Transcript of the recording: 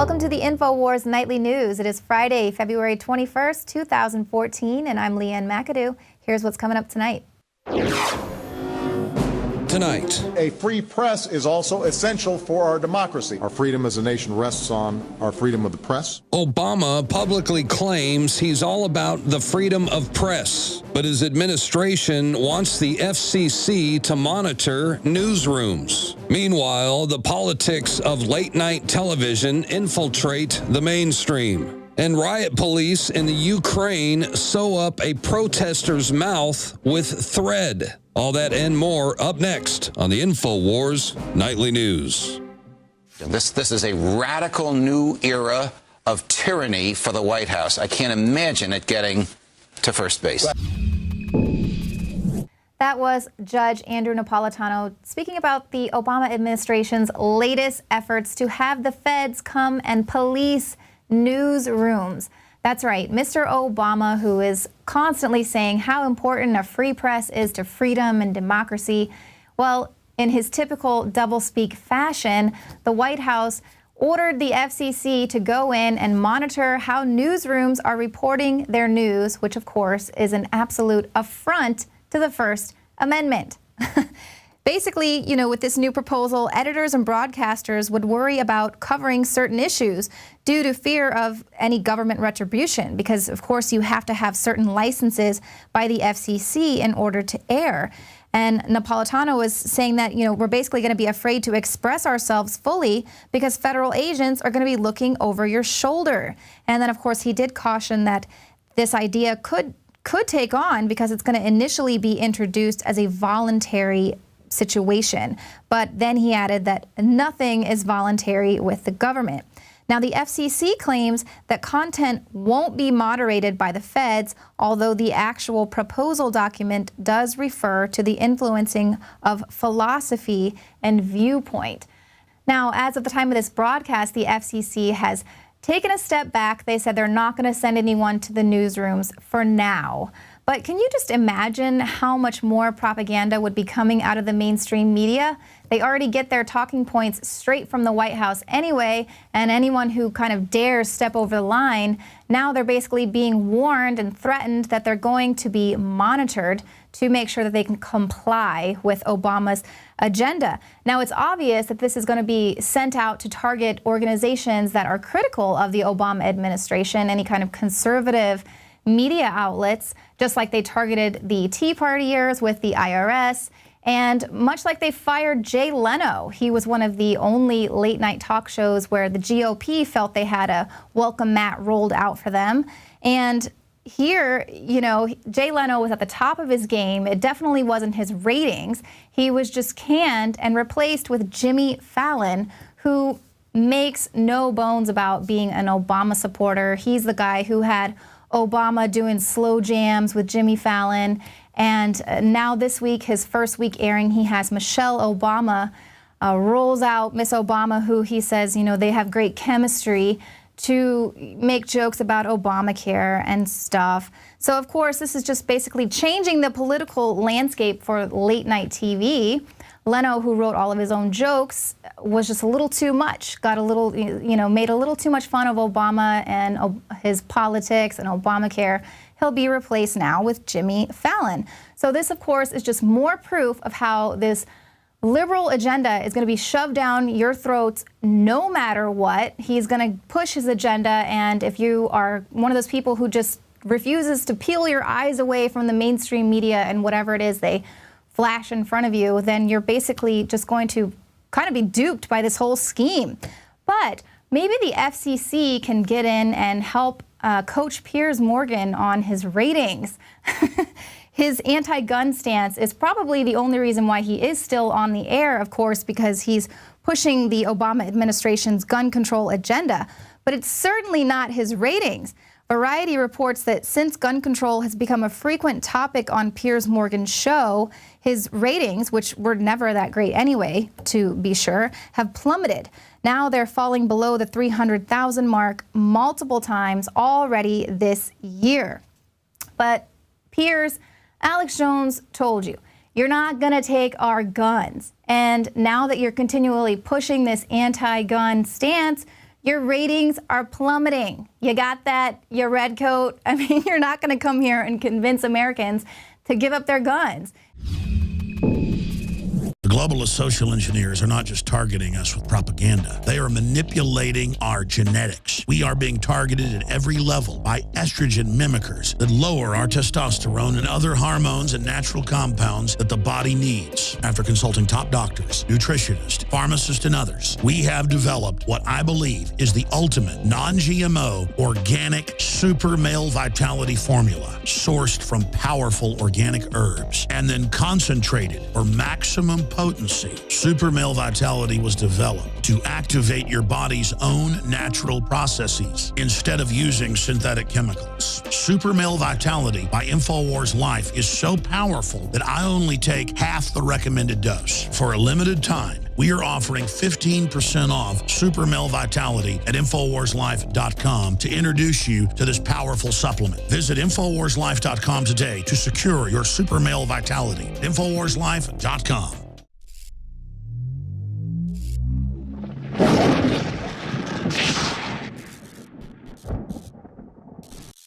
Welcome to the InfoWars Nightly News. It is Friday, February 21st, 2014, and I'm Leanne McAdoo. Here's what's coming up tonight. Tonight, a free press is also essential for our democracy. Our freedom as a nation rests on our freedom of the press. Obama publicly claims he's all about the freedom of press, but his administration wants the FCC to monitor newsrooms. Meanwhile, the politics of late-night television infiltrate the mainstream. And riot police in the Ukraine sew up a protester's mouth with thread. All that and more up next on the InfoWars Nightly News. This is a radical new era of tyranny for the White House. I can't imagine it getting to first base. That was Judge Andrew Napolitano speaking about the Obama administration's latest efforts to have the feds come and police newsrooms. That's right, Mr. Obama, who is constantly saying how important a free press is to freedom and democracy. Well, in his typical doublespeak fashion, the White House ordered the FCC to go in and monitor how newsrooms are reporting their news, which of course is an absolute affront to the First Amendment. Basically, with this new proposal, editors and broadcasters would worry about covering certain issues due to fear of any government retribution, because of course you have to have certain licenses by the FCC in order to air. And Napolitano was saying that, we're basically going to be afraid to express ourselves fully because federal agents are going to be looking over your shoulder. And then, of course, he did caution that this idea could take on because it's going to initially be introduced as a voluntary situation. But then he added that nothing is voluntary with the government. Now, the FCC claims that content won't be moderated by the feds, although the actual proposal document does refer to the influencing of philosophy and viewpoint. Now, as of the time of this broadcast, the FCC has taken a step back. They said they're not going to send anyone to the newsrooms for now. But can you just imagine how much more propaganda would be coming out of the mainstream media? They already get their talking points straight from the White House anyway, and anyone who kind of dares step over the line, now they're basically being warned and threatened that they're going to be monitored to make sure that they can comply with Obama's agenda. Now, it's obvious that this is going to be sent out to target organizations that are critical of the Obama administration, any kind of conservative media outlets, just like they targeted the Tea Partiers with the IRS, and much like they fired Jay Leno. He was one of the only late-night talk shows where the GOP felt they had a welcome mat rolled out for them. And here, Jay Leno was at the top of his game. It definitely wasn't his ratings. He was just canned and replaced with Jimmy Fallon, who makes no bones about being an Obama supporter. He's the guy who had Obama doing slow jams with Jimmy Fallon. And now this week, his first week airing, he has Michelle Obama rolls out Miss Obama, who he says, they have great chemistry, to make jokes about Obamacare and stuff. So, of course, this is just basically changing the political landscape for late night TV. Leno, who wrote all of his own jokes, was just a little too much, got a little, made a little too much fun of Obama and his politics and Obamacare. He'll be replaced now with Jimmy Fallon. So this, of course, is just more proof of how this liberal agenda is going to be shoved down your throats no matter what. He's going to push his agenda, and if you are one of those people who just refuses to peel your eyes away from the mainstream media and whatever it is they flash in front of you, then you're basically just going to kind of be duped by this whole scheme. But maybe the FCC can get in and help Coach Piers Morgan on his ratings. His anti-gun stance is probably the only reason why he is still on the air, of course, because he's pushing the Obama administration's gun control agenda. But it's certainly not his ratings. Variety reports that since gun control has become a frequent topic on Piers Morgan's show, his ratings, which were never that great anyway, to be sure, have plummeted. Now they're falling below the 300,000 mark multiple times already this year. But Piers, Alex Jones told you, you're not going to take our guns. And now that you're continually pushing this anti-gun stance, your ratings are plummeting. You got that, you red coat? I mean, you're not going to come here and convince Americans to give up their guns. The globalist social engineers are not just targeting us with propaganda. They are manipulating our genetics. We are being targeted at every level by estrogen mimickers that lower our testosterone and other hormones and natural compounds that the body needs. After consulting top doctors, nutritionists, pharmacists, and others, we have developed what I believe is the ultimate non-GMO organic super male vitality formula sourced from powerful organic herbs and then concentrated for maximum potency. Super Male Vitality was developed to activate your body's own natural processes instead of using synthetic chemicals. Super Male Vitality by InfoWars Life is so powerful that I only take half the recommended dose. For a limited time, we are offering 15% off Super Male Vitality at InfoWarsLife.com to introduce you to this powerful supplement. Visit InfoWarsLife.com today to secure your Super Male Vitality. InfoWarsLife.com.